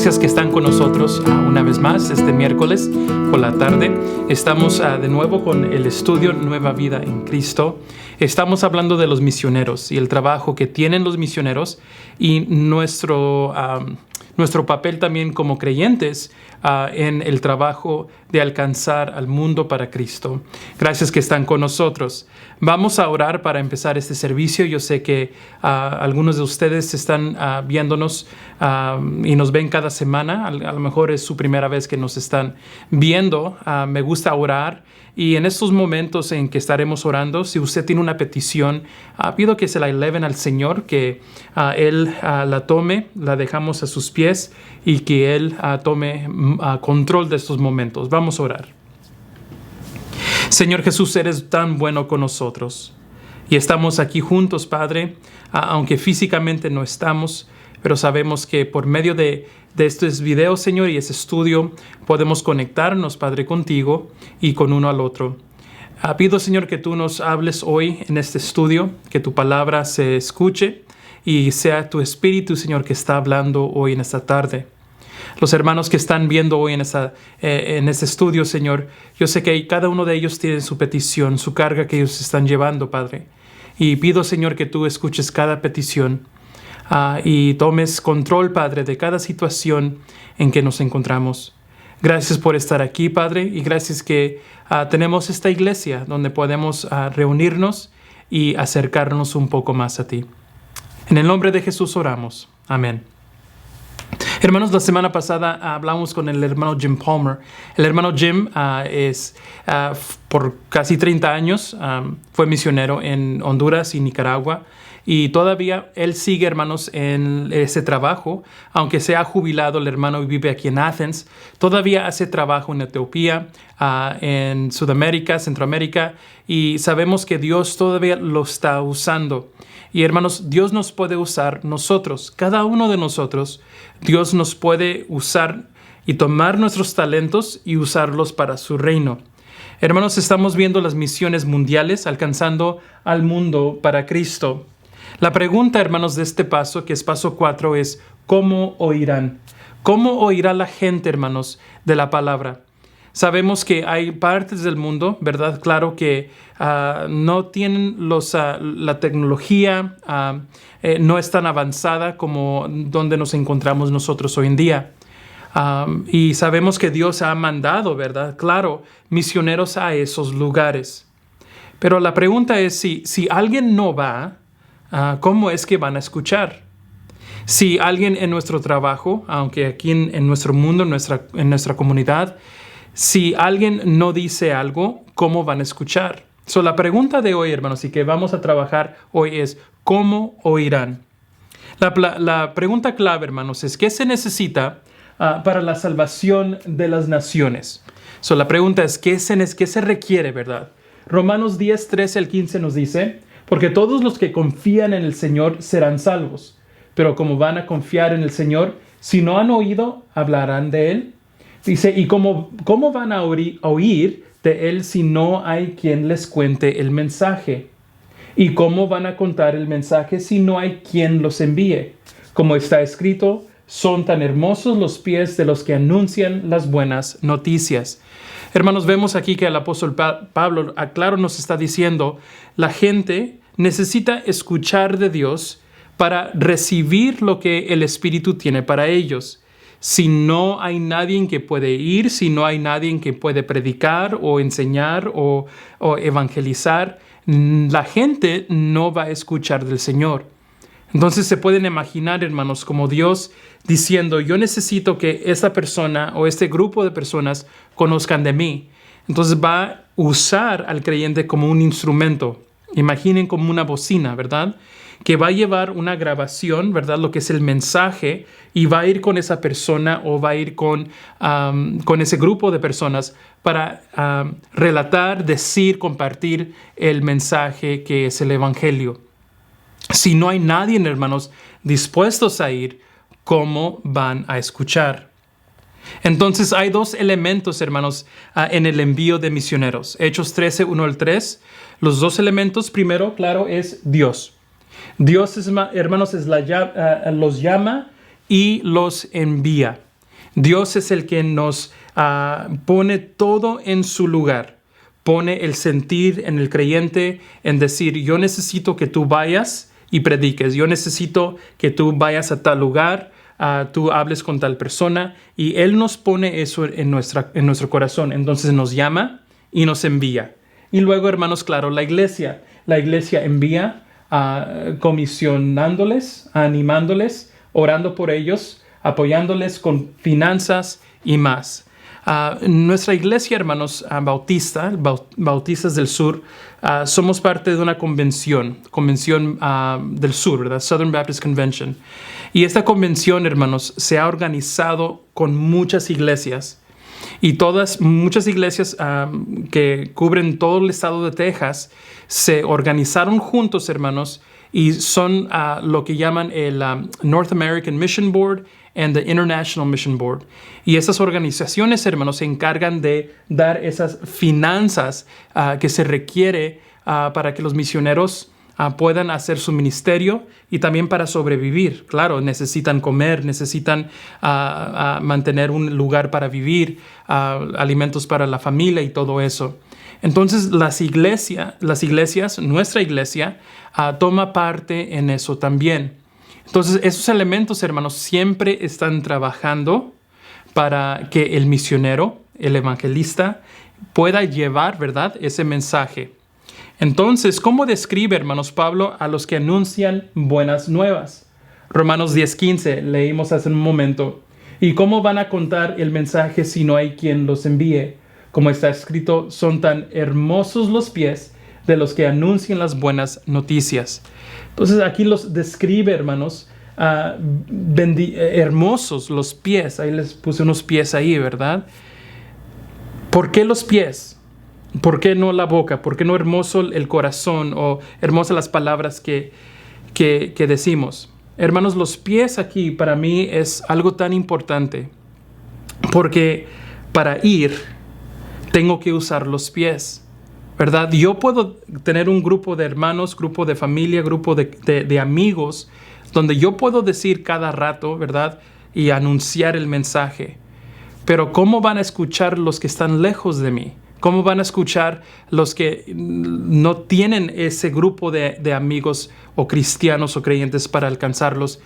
Gracias que están con nosotros una vez más este miércoles por la tarde. Estamos de nuevo con el estudio Nueva Vida en Cristo. Estamos hablando de los misioneros y el trabajo que tienen los misioneros y nuestro papel también como creyentes en el trabajo de alcanzar al mundo para Cristo. Gracias que están con nosotros. Vamos a orar para empezar este servicio. Yo sé que algunos de ustedes están viéndonos y nos ven cada semana. A lo mejor es su primera vez que nos están viendo. Me gusta orar. Y en estos momentos en que estaremos orando, si usted tiene una petición, pido que se la eleven al Señor, que Él la tome, la dejamos a sus pies y que Él tome control de estos momentos. Vamos a orar. Señor Jesús, eres tan bueno con nosotros y estamos aquí juntos, Padre, aunque físicamente no estamos, pero sabemos que por medio de estos videos, Señor, y ese estudio, podemos conectarnos, Padre, contigo y con uno al otro. Pido, Señor, que tú nos hables hoy en este estudio, que tu palabra se escuche y sea tu Espíritu, Señor, que está hablando hoy en esta tarde. Los hermanos que están viendo hoy en este estudio, Señor, yo sé que cada uno de ellos tiene su petición, su carga que ellos están llevando, Padre. Y pido, Señor, que tú escuches cada petición y tomes control, Padre, de cada situación en que nos encontramos. Gracias por estar aquí, Padre, y gracias que tenemos esta iglesia donde podemos reunirnos y acercarnos un poco más a ti. En el nombre de Jesús oramos. Amén. Hermanos, la semana pasada hablamos con el hermano Jim Palmer. El hermano Jim por casi 30 años fue misionero en Honduras y Nicaragua. Y todavía él sigue, hermanos, en ese trabajo. Aunque se ha jubilado, el hermano vive aquí en Athens. Todavía hace trabajo en Etiopía, en Sudamérica, Centroamérica. Y sabemos que Dios todavía lo está usando. Y hermanos, Dios nos puede usar nosotros, cada uno de nosotros. Dios nos puede usar y tomar nuestros talentos y usarlos para su reino. Hermanos, estamos viendo las misiones mundiales alcanzando al mundo para Cristo. La pregunta, hermanos, de este paso, que es paso 4, es ¿cómo oirán? ¿Cómo oirá la gente, hermanos, de la palabra? Sabemos que hay partes del mundo, ¿verdad? Claro que no tienen la tecnología, no es tan avanzada como donde nos encontramos nosotros hoy en día. Y sabemos que Dios ha mandado, ¿verdad? Claro, misioneros a esos lugares. Pero la pregunta es si alguien no va, ¿cómo es que van a escuchar? Si alguien en nuestro trabajo, aunque aquí en nuestro mundo, en nuestra comunidad, si alguien no dice algo, ¿cómo van a escuchar? La pregunta de hoy, hermanos, y que vamos a trabajar hoy es ¿cómo oirán? La pregunta clave, hermanos, es ¿qué se necesita para la salvación de las naciones? La pregunta es ¿qué se requiere, verdad? Romanos 10, 13 al 15 nos dice: porque todos los que confían en el Señor serán salvos. Pero ¿cómo van a confiar en el Señor? Si no han oído, ¿hablarán de Él? Dice, ¿y cómo van a oír de Él si no hay quien les cuente el mensaje? ¿Y cómo van a contar el mensaje si no hay quien los envíe? Como está escrito, son tan hermosos los pies de los que anuncian las buenas noticias. Hermanos, vemos aquí que el apóstol Pablo, claro, nos está diciendo, la gente necesita escuchar de Dios para recibir lo que el Espíritu tiene para ellos. Si no hay nadie que puede ir, si no hay nadie que puede predicar o enseñar o evangelizar, la gente no va a escuchar del Señor. Entonces se pueden imaginar, hermanos, como Dios diciendo, yo necesito que esta persona o este grupo de personas conozcan de mí. Entonces va a usar al creyente como un instrumento. Imaginen como una bocina, ¿verdad? Que va a llevar una grabación, ¿verdad? Lo que es el mensaje, y va a ir con esa persona o va a ir con ese grupo de personas para relatar, decir, compartir el mensaje que es el Evangelio. Si no hay nadie, hermanos, dispuestos a ir, ¿cómo van a escuchar? Entonces hay dos elementos, hermanos, en el envío de misioneros. Hechos 13, 1 al 3. Los dos elementos, primero, claro, es Dios. Dios, hermanos, los llama y los envía. Dios es el que nos pone todo en su lugar. Pone el sentir en el creyente, en decir, yo necesito que tú vayas y prediques. Yo necesito que tú vayas a tal lugar, tú hables con tal persona. Y Él nos pone eso en nuestro corazón. Entonces nos llama y nos envía. Y luego, hermanos, claro, la iglesia envía comisionándoles, animándoles, orando por ellos, apoyándoles con finanzas y más. Nuestra iglesia, hermanos, Bautistas del Sur, somos parte de una convención del Sur, ¿verdad? Southern Baptist Convention. Y esta convención, hermanos, se ha organizado con muchas iglesias. Y muchas iglesias que cubren todo el estado de Texas se organizaron juntos, hermanos, y son lo que llaman el North American Mission Board and the International Mission Board. Y esas organizaciones, hermanos, se encargan de dar esas finanzas que se requiere para que los misioneros puedan hacer su ministerio y también para sobrevivir. Claro, necesitan comer, necesitan mantener un lugar para vivir, alimentos para la familia y todo eso. Entonces, las iglesias, nuestra iglesia, toma parte en eso también. Entonces, esos elementos, hermanos, siempre están trabajando para que el misionero, el evangelista, pueda llevar, ¿verdad?, ese mensaje. Entonces, ¿cómo describe, hermanos, Pablo a los que anuncian buenas nuevas? Romanos 10:15, leímos hace un momento. ¿Y cómo van a contar el mensaje si no hay quien los envíe? Como está escrito, son tan hermosos los pies de los que anuncian las buenas noticias. Entonces, aquí los describe, hermanos, hermosos los pies. Ahí les puse unos pies ahí, ¿verdad? ¿Por qué los pies? ¿Por qué no la boca? ¿Por qué no hermoso el corazón o hermosas las palabras que decimos? Hermanos, los pies aquí para mí es algo tan importante porque para ir tengo que usar los pies, ¿verdad? Yo puedo tener un grupo de hermanos, grupo de familia, grupo de amigos donde yo puedo decir cada rato, ¿verdad? Y anunciar el mensaje. Pero ¿cómo van a escuchar los que están lejos de mí? ¿Cómo van a escuchar los que no tienen ese grupo de amigos o cristianos o creyentes para alcanzarlos?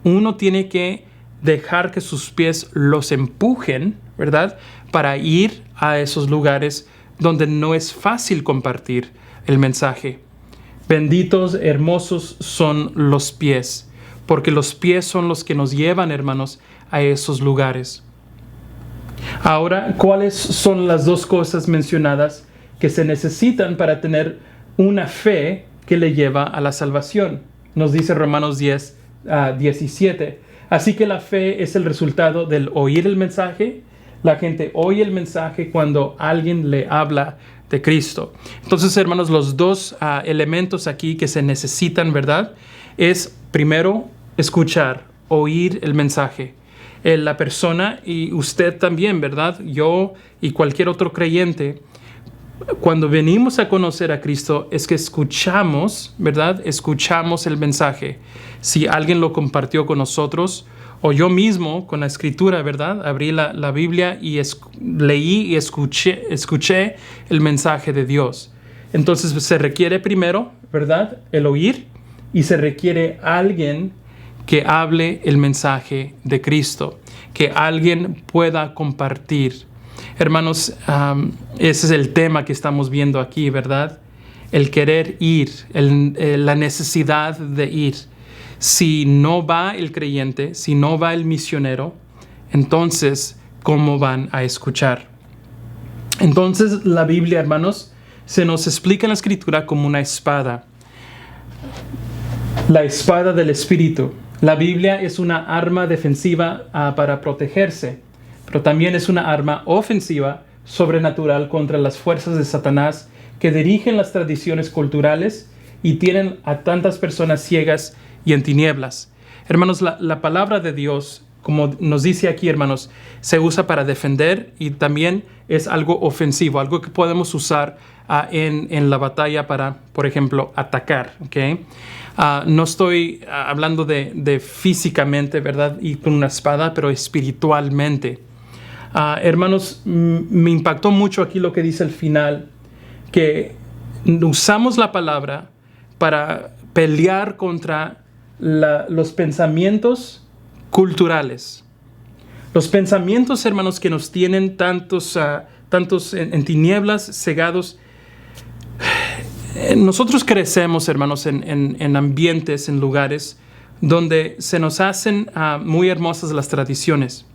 Uno tiene que dejar que sus pies los empujen, ¿verdad? Para ir a esos lugares donde no es fácil compartir el mensaje. Benditos, hermosos son los pies, porque los pies son los que nos llevan, hermanos, a esos lugares. Ahora, ¿cuáles son las dos cosas mencionadas que se necesitan para tener una fe que le lleva a la salvación? Nos dice Romanos 10:17. Así que la fe es el resultado del oír el mensaje. La gente oye el mensaje cuando alguien le habla de Cristo. Entonces, hermanos, los dos elementos aquí que se necesitan, ¿verdad? Es primero escuchar, oír el mensaje. La persona y usted también, ¿verdad? Yo y cualquier otro creyente, cuando venimos a conocer a Cristo es que escuchamos, ¿verdad? Escuchamos el mensaje. Si alguien lo compartió con nosotros o yo mismo con la escritura, ¿verdad? Abrí la Biblia y leí y escuché el mensaje de Dios. Entonces se requiere primero, ¿verdad? El oír y se requiere alguien que hable el mensaje de Cristo, que alguien pueda compartir. Hermanos, ese es el tema que estamos viendo aquí, ¿verdad? El querer ir, la necesidad de ir. Si no va el creyente, si no va el misionero, entonces, ¿cómo van a escuchar? Entonces, la Biblia, hermanos, se nos explica en la Escritura como una espada. La espada del Espíritu. La Biblia es una arma defensiva para protegerse, pero también es una arma ofensiva sobrenatural contra las fuerzas de Satanás que dirigen las tradiciones culturales y tienen a tantas personas ciegas y en tinieblas. Hermanos, la palabra de Dios como nos dice aquí, hermanos, se usa para defender y también es algo ofensivo, algo que podemos usar en la batalla para, por ejemplo, atacar. ¿Okay? No estoy hablando de físicamente, ¿verdad? Y con una espada, pero espiritualmente. Hermanos, me impactó mucho aquí lo que dice al final, que usamos la palabra para pelear contra los pensamientos culturales. Los pensamientos, hermanos, que nos tienen tantos en tinieblas, cegados. Nosotros crecemos, hermanos, en ambientes, en lugares donde se nos hacen muy hermosas las tradiciones.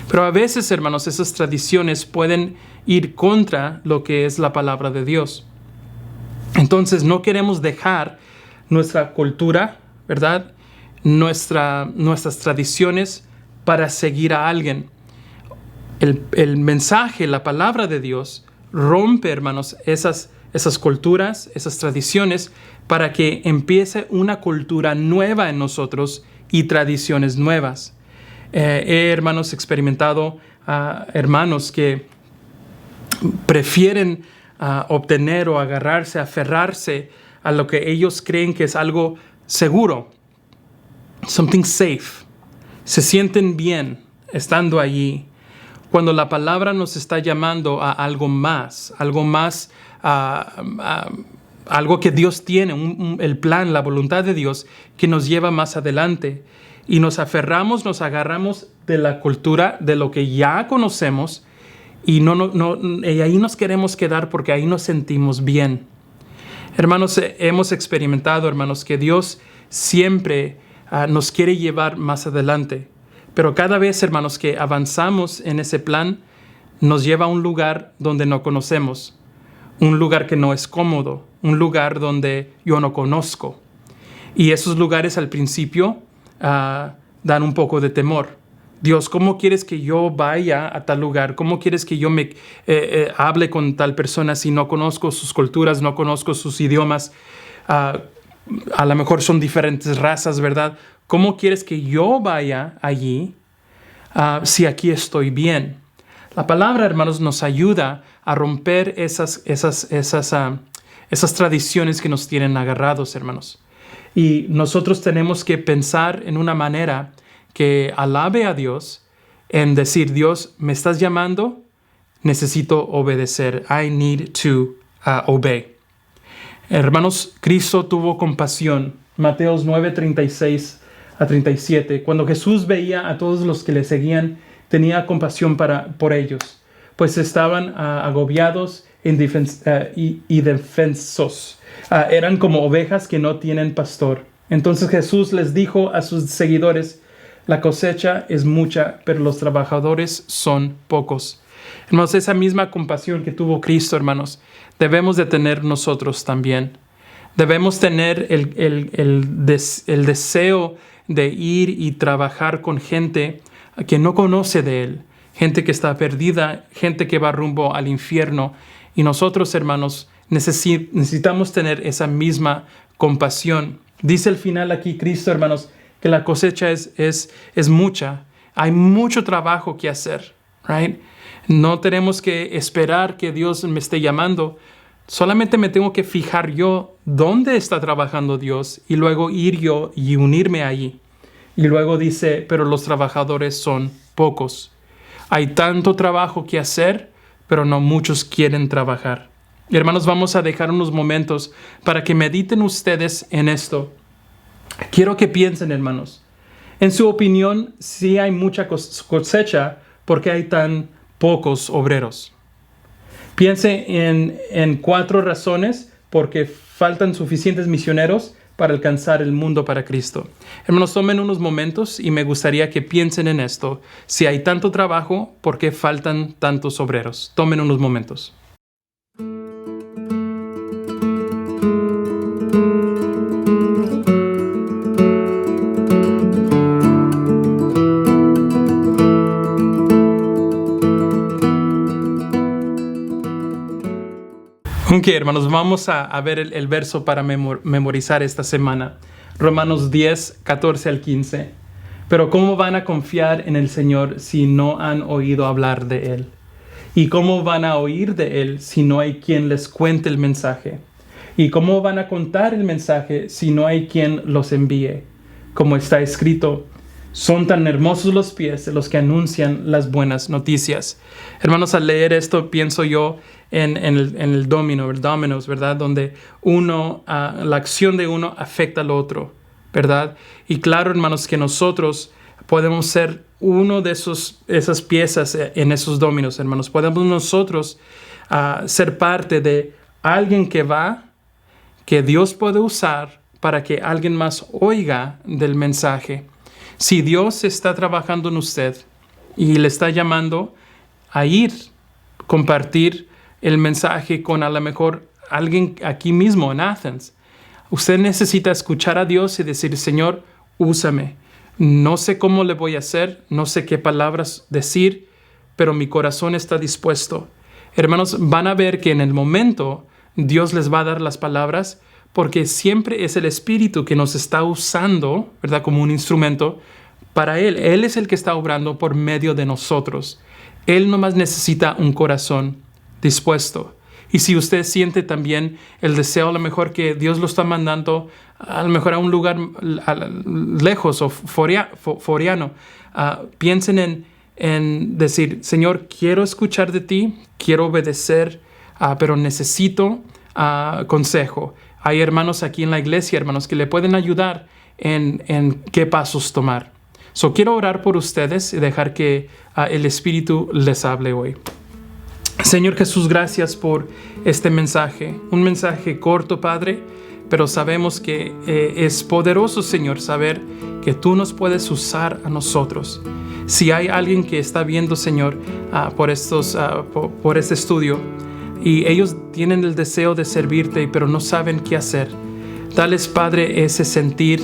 Pero a veces, hermanos, esas tradiciones pueden ir contra lo que es la palabra de Dios. Entonces, no queremos dejar nuestra cultura, ¿verdad? Nuestras tradiciones para seguir a alguien. El mensaje, la palabra de Dios, rompe, hermanos, esas culturas, esas tradiciones, para que empiece una cultura nueva en nosotros y tradiciones nuevas. He, hermanos, experimentado hermanos que prefieren obtener o agarrarse, aferrarse a lo que ellos creen que es algo seguro, something safe. Se sienten bien estando allí, cuando la palabra nos está llamando a algo más, algo que Dios tiene, el plan, la voluntad de Dios que nos lleva más adelante. Y nos aferramos, nos agarramos de la cultura, de lo que ya conocemos, y ahí nos queremos quedar porque ahí nos sentimos bien. Hermanos, hemos experimentado, hermanos, que Dios siempre nos quiere llevar más adelante. Pero cada vez, hermanos, que avanzamos en ese plan, nos lleva a un lugar donde no conocemos, un lugar que no es cómodo, un lugar donde yo no conozco. Y esos lugares al principio dan un poco de temor. Dios, ¿cómo quieres que yo vaya a tal lugar? ¿Cómo quieres que yo me hable con tal persona si no conozco sus culturas, no conozco sus idiomas? A lo mejor son diferentes razas, ¿verdad? ¿Cómo quieres que yo vaya allí si aquí estoy bien? La palabra, hermanos, nos ayuda a romper esas tradiciones que nos tienen agarrados, hermanos. Y nosotros tenemos que pensar en una manera que alabe a Dios, en decir, Dios, me estás llamando, necesito obedecer. I need to obey. Hermanos, Cristo tuvo compasión. Mateos 9:36-37. Cuando Jesús veía a todos los que le seguían, tenía compasión por ellos, pues estaban agobiados y defensos. Eran como ovejas que no tienen pastor. Entonces Jesús les dijo a sus seguidores, la cosecha es mucha, pero los trabajadores son pocos. Hermanos, esa misma compasión que tuvo Cristo, hermanos, debemos de tener nosotros también. Debemos tener el deseo de ir y trabajar con gente que no conoce de Él, gente que está perdida, gente que va rumbo al infierno. Y nosotros, hermanos, necesitamos tener esa misma compasión. Dice al final aquí Cristo, hermanos, que la cosecha es mucha. Hay mucho trabajo que hacer, right? No tenemos que esperar que Dios me esté llamando. Solamente me tengo que fijar yo dónde está trabajando Dios y luego ir yo y unirme allí. Y luego dice, pero los trabajadores son pocos. Hay tanto trabajo que hacer, pero no muchos quieren trabajar. Y hermanos, vamos a dejar unos momentos para que mediten ustedes en esto. Quiero que piensen, hermanos. En su opinión, sí hay mucha cosecha, porque hay tan pocos obreros. Piense en 4 razones porque faltan suficientes misioneros para alcanzar el mundo para Cristo. Hermanos, tomen unos momentos y me gustaría que piensen en esto. Si hay tanto trabajo, ¿por qué faltan tantos obreros? Tomen unos momentos. Ok, hermanos, vamos a ver el verso para memorizar esta semana. Romanos 10, 14 al 15. Pero ¿cómo van a confiar en el Señor si no han oído hablar de Él? ¿Y cómo van a oír de Él si no hay quien les cuente el mensaje? ¿Y cómo van a contar el mensaje si no hay quien los envíe? Como está escrito, son tan hermosos los pies de los que anuncian las buenas noticias. Hermanos, al leer esto pienso yo en el Dominos, ¿verdad? Donde la acción de uno afecta al otro, ¿verdad? Y claro, hermanos, que nosotros podemos ser uno de esas piezas en esos dominos, hermanos. Podemos nosotros ser parte de alguien que Dios puede usar para que alguien más oiga del mensaje. Si Dios está trabajando en usted y le está llamando a compartir el mensaje con a lo mejor alguien aquí mismo en Athens, usted necesita escuchar a Dios y decir, Señor, úsame. No sé cómo le voy a hacer, no sé qué palabras decir, pero mi corazón está dispuesto. Hermanos, van a ver que en el momento Dios les va a dar las palabras, porque siempre es el Espíritu que nos está usando, ¿verdad?, como un instrumento para Él. Él es el que está obrando por medio de nosotros. Él nomás necesita un corazón dispuesto. Y si usted siente también el deseo, a lo mejor que Dios lo está mandando, a lo mejor a un lugar lejos o foreano, piensen en decir, Señor, quiero escuchar de ti, quiero obedecer, pero necesito consejo. Hay hermanos aquí en la iglesia, hermanos, que le pueden ayudar en qué pasos tomar. Quiero orar por ustedes y dejar que el Espíritu les hable hoy. Señor Jesús, gracias por este mensaje. Un mensaje corto, Padre, pero sabemos que es poderoso, Señor, saber que tú nos puedes usar a nosotros. Si hay alguien que está viendo, Señor, por este estudio, y ellos tienen el deseo de servirte, pero no saben qué hacer, dales, Padre, ese sentir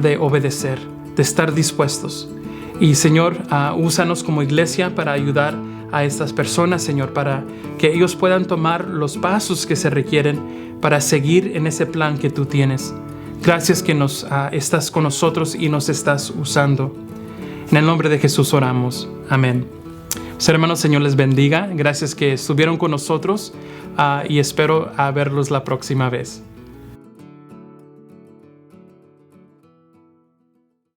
de obedecer, de estar dispuestos. Y, Señor, úsanos como iglesia para ayudar a estas personas, Señor, para que ellos puedan tomar los pasos que se requieren para seguir en ese plan que tú tienes. Gracias que estás con nosotros y nos estás usando. En el nombre de Jesús oramos. Amén. Pues, hermanos, Señor les bendiga. Gracias que estuvieron con nosotros y espero verlos la próxima vez.